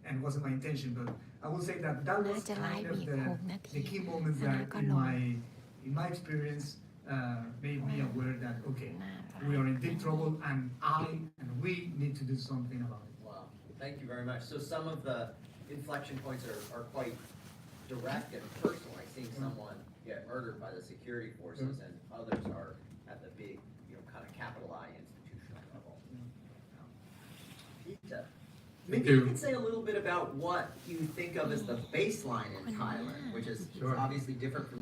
and wasn't my intention, but I will say that that was kind of the key moment that in my experience made me aware that okay, we are in deep trouble and we need to do something about it. Wow, thank you very much. So some of the inflection points are quite direct and personal, like seeing someone get murdered by the security forces, and others are at the big, kind of capital I institutional level. Peter, maybe you can say a little bit about what you think of as the baseline in Thailand, which is obviously different from,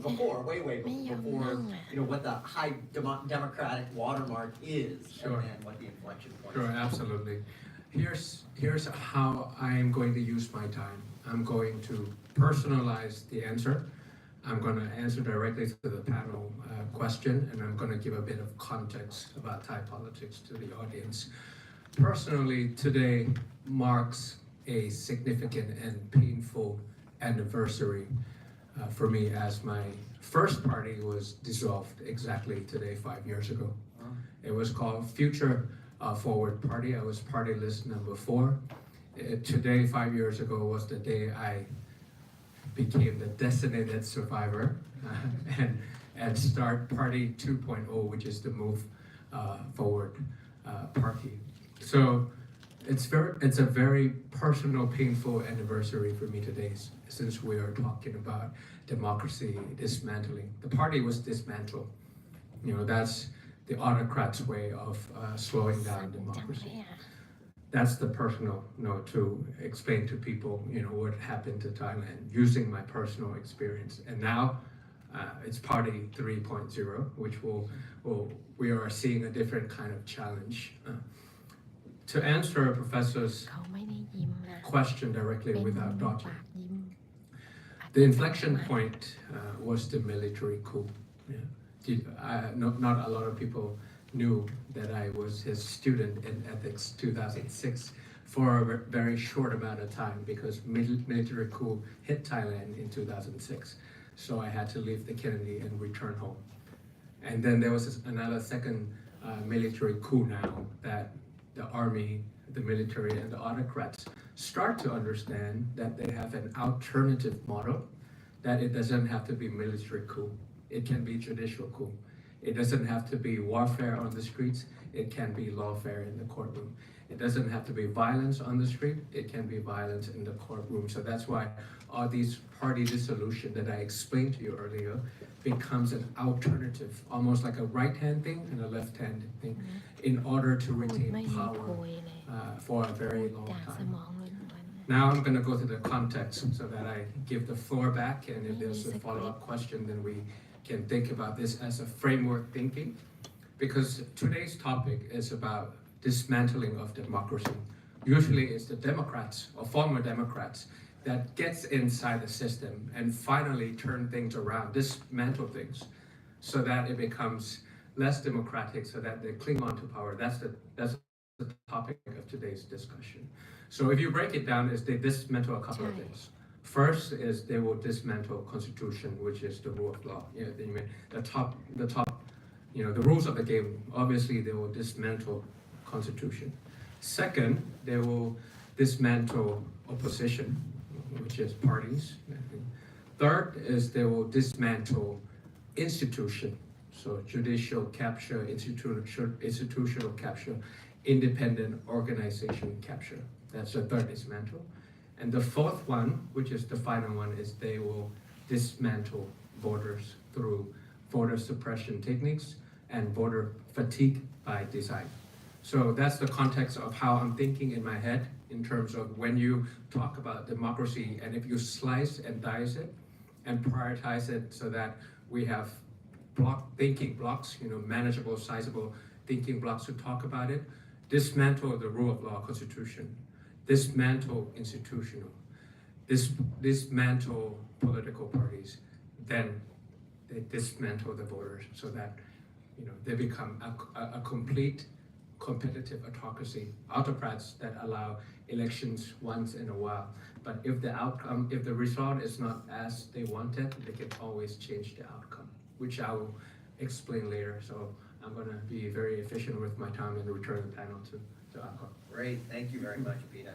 before, way before, what the high democratic watermark is, and then what the inflection point is. Sure, absolutely. Here's how I am going to use my time. I'm going to personalize the answer. I'm going to answer directly to the panel question, and I'm going to give a bit of context about Thai politics to the audience. Personally, today marks a significant and painful anniversary for me, as my first party was dissolved exactly today 5 years ago. It was called Future Forward Party. I was party list number 4. Today, 5 years ago, was the day I became the designated survivor and start Party 2.0, which is the Move Forward Party. So it's a very personal, painful anniversary for me today, since we are talking about democracy dismantling. The party was dismantled. That's the autocrats' way of slowing down democracy. That's the personal note to explain to people, what happened to Thailand using my personal experience. And now it's Party 3.0, which we are seeing a different kind of challenge. To answer Professor's question directly without dodging, the inflection point was the military coup. Not a lot of people knew that I was his student in ethics 2006 for a very short amount of time, because military coup hit Thailand in 2006. So I had to leave the Kennedy and return home. And then there was another second military coup now that the army, the military, and the autocrats start to understand that they have an alternative model, that it doesn't have to be military coup. It can be judicial coup. It doesn't have to be warfare on the streets. It can be lawfare in the courtroom. It doesn't have to be violence on the street. It can be violence in the courtroom. So that's why all these party dissolution that I explained to you earlier becomes an alternative, almost like a right-hand thing and a left-hand thing, in order to retain power for a very long time. Now I'm going to go to the context so that I give the floor back, and if there's a follow-up question, then we can think about this as a framework thinking, because today's topic is about dismantling of democracy. Usually it's the Democrats or former Democrats that gets inside the system and finally turn things around, dismantle things, so that it becomes less democratic, so that they cling on to power. That's the topic of today's discussion. So if you break it down, is they dismantle a couple of things. First is they will dismantle constitution, which is the rule of law. The top, the rules of the game. Obviously, they will dismantle constitution. Second, they will dismantle opposition, which is parties. Third is they will dismantle institution. So judicial capture, institutional capture, independent organization capture. That's the third dismantle. And the fourth one, which is the final one, is they will dismantle voters through voter suppression techniques and voter fatigue by design. So that's the context of how I'm thinking in my head in terms of when you talk about democracy, and if you slice and dice it and prioritize it so that we have thinking blocks, manageable, sizable thinking blocks to talk about it, dismantle the rule of law constitution, dismantle institutional, dismantle political parties, then they dismantle the voters so that they become a complete competitive autocrats that allow elections once in a while. But if the result is not as they wanted, they can always change the outcome, which I will explain later. So I'm going to be very efficient with my time and return the panel to Akon. Great, thank you very much, Peter.